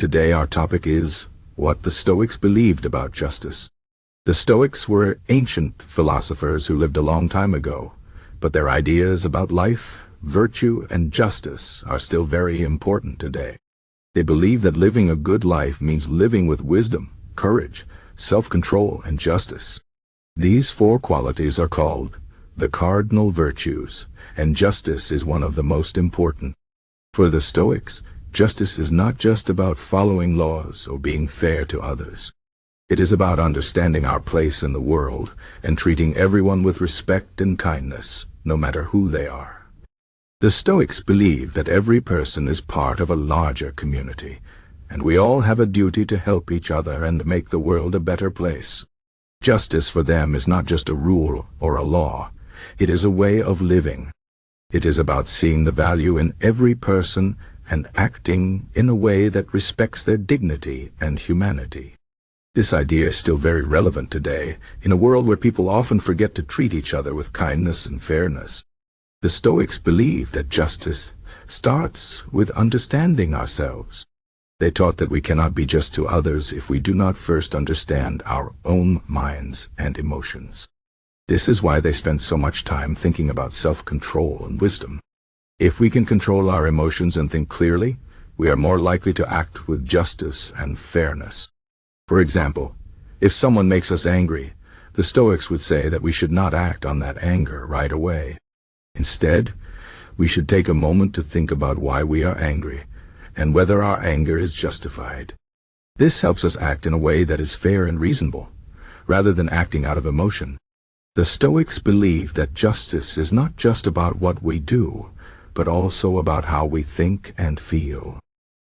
Today our topic is what the Stoics believed about justice. The Stoics were ancient philosophers who lived a long time ago, but their ideas about life, virtue, and justice are still very important today. They believe that living a good life means living with wisdom, courage, self-control, and justice. These four qualities are called the cardinal virtues, and justice is one of the most important. For the Stoics, justice is not just about following laws or being fair to others. It is about understanding our place in the world and treating everyone with respect and kindness, no matter who they are. The Stoics believe that every person is part of a larger community, and we all have a duty to help each other and make the world a better place. Justice for them is not just a rule or a law. It is a way of living. It is about seeing the value in every person and acting in a way that respects their dignity and humanity. This idea is still very relevant today, in a world where people often forget to treat each other with kindness and fairness. The Stoics believe that justice starts with understanding ourselves. They taught that we cannot be just to others if we do not first understand our own minds and emotions. This is why they spend so much time thinking about self-control and wisdom. If we can control our emotions and think clearly, we are more likely to act with justice and fairness. For example, if someone makes us angry, the Stoics would say that we should not act on that anger right away. Instead, we should take a moment to think about why we are angry and whether our anger is justified. This helps us act in a way that is fair and reasonable, rather than acting out of emotion. The Stoics believe that justice is not just about what we do, but also about how we think and feel.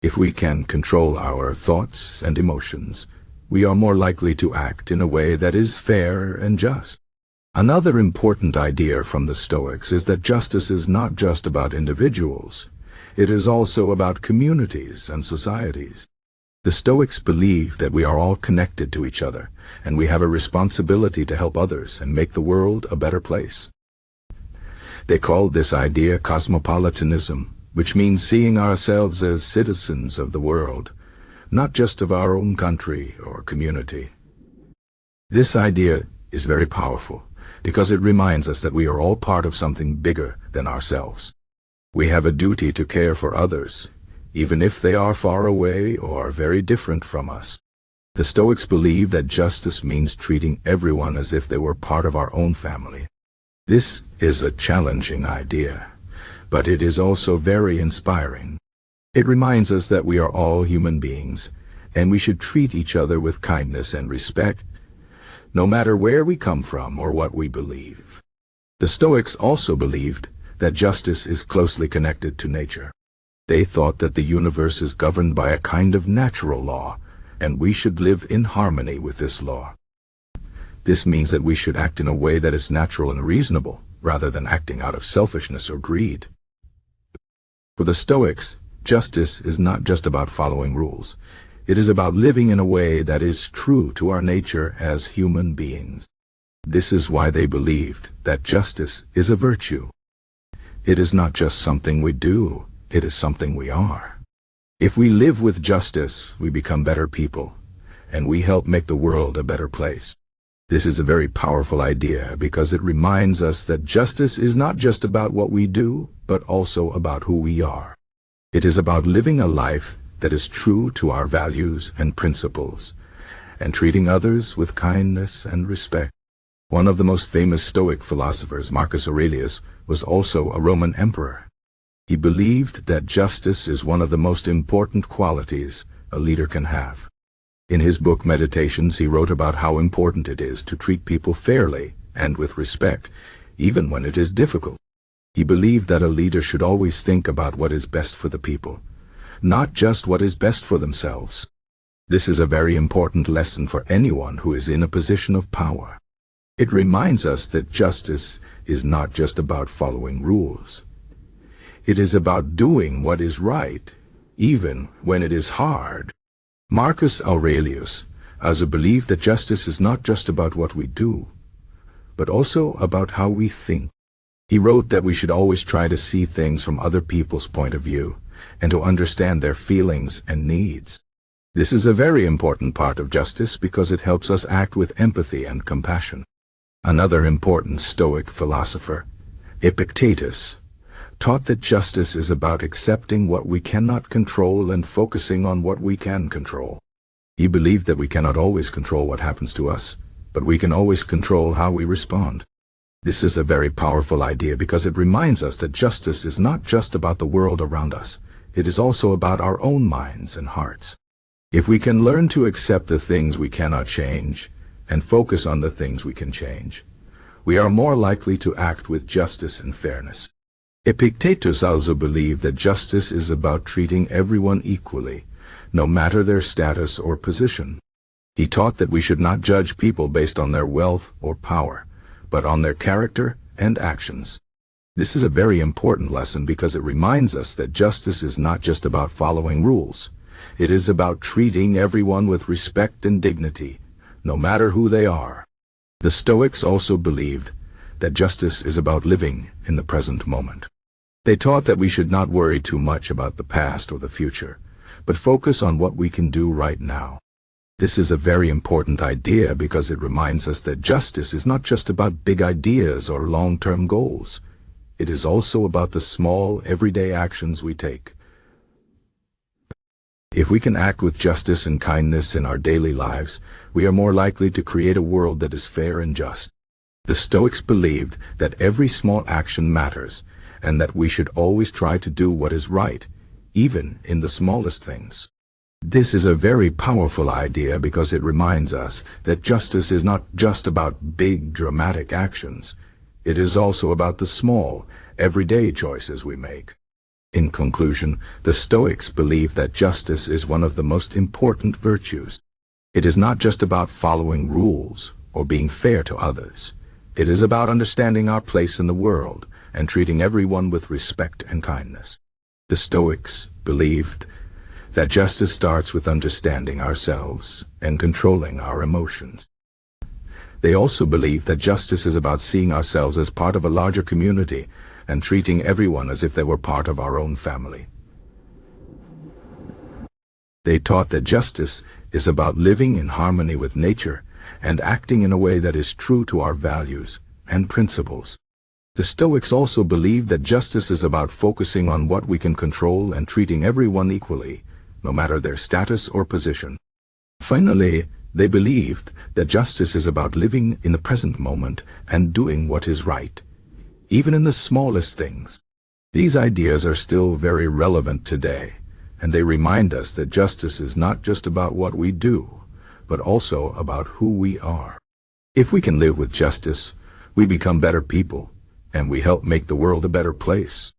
If we can control our thoughts and emotions, we are more likely to act in a way that is fair and just. Another important idea from the Stoics is that justice is not just about individuals. It is also about communities and societies. The Stoics believe that we are all connected to each other, and we have a responsibility to help others and make the world a better place. They called this idea Cosmopolitanism, which means seeing ourselves as citizens of the world, not just of our own country or community. This idea is very powerful because it reminds us that we are all part of something bigger than ourselves. We have a duty to care for others, even if they are far away or very different from us. The Stoics believe that justice means treating everyone as if they were part of our own family. This is a challenging idea, but it is also very inspiring. It reminds us that we are all human beings, and we should treat each other with kindness and respect, no matter where we come from or what we believe. The Stoics also believed that justice is closely connected to nature. They thought that the universe is governed by a kind of natural law, and we should live in harmony with this law. This means that we should act in a way that is natural and reasonable, rather than acting out of selfishness or greed. For the Stoics, justice is not just about following rules. It is about living in a way that is true to our nature as human beings. This is why they believed that justice is a virtue. It is not just something we do, it is something we are. If we live with justice, we become better people, and we help make the world a better place. This is a very powerful idea because it reminds us that justice is not just about what we do, but also about who we are. It is about living a life that is true to our values and principles, and treating others with kindness and respect. One of the most famous Stoic philosophers, Marcus Aurelius, was also a Roman emperor. He believed that justice is one of the most important qualities a leader can have. In his book Meditations, he wrote about how important it is to treat people fairly and with respect, even when it is difficult. He believed that a leader should always think about what is best for the people, not just what is best for themselves. This is a very important lesson for anyone who is in a position of power. It reminds us that justice is not just about following rules. It is about doing what is right, even when it is hard. Marcus Aurelius also believed that justice is not just about what we do, but also about how we think. He wrote that we should always try to see things from other people's point of view and to understand their feelings and needs. This is a very important part of justice because it helps us act with empathy and compassion. Another important Stoic philosopher, Epictetus, taught that justice is about accepting what we cannot control and focusing on what we can control. He believed that we cannot always control what happens to us, but we can always control how we respond. This is a very powerful idea because it reminds us that justice is not just about the world around us. It is also about our own minds and hearts. If we can learn to accept the things we cannot change and focus on the things we can change, we are more likely to act with justice and fairness. Epictetus also believed that justice is about treating everyone equally, no matter their status or position. He taught that we should not judge people based on their wealth or power, but on their character and actions. This is a very important lesson because it reminds us that justice is not just about following rules. It is about treating everyone with respect and dignity, no matter who they are. The Stoics also believed that justice is about living in the present moment. They taught that we should not worry too much about the past or the future, but focus on what we can do right now. This is a very important idea because it reminds us that justice is not just about big ideas or long-term goals. It is also about the small, everyday actions we take. If we can act with justice and kindness in our daily lives, we are more likely to create a world that is fair and just. The Stoics believed that every small action matters, and that we should always try to do what is right, even in the smallest things. This is a very powerful idea because it reminds us that justice is not just about big, dramatic actions. It is also about the small, everyday choices we make. In conclusion, the Stoics believe that justice is one of the most important virtues. It is not just about following rules or being fair to others. It is about understanding our place in the world and treating everyone with respect and kindness. The Stoics believed that justice starts with understanding ourselves and controlling our emotions. They also believe that justice is about seeing ourselves as part of a larger community and treating everyone as if they were part of our own family. They taught that justice is about living in harmony with nature and acting in a way that is true to our values and principles. The Stoics also believed that justice is about focusing on what we can control and treating everyone equally, no matter their status or position. Finally, they believed that justice is about living in the present moment and doing what is right, even in the smallest things. These ideas are still very relevant today, and they remind us that justice is not just about what we do, but also about who we are. If we can live with justice, we become better people, and we help make the world a better place.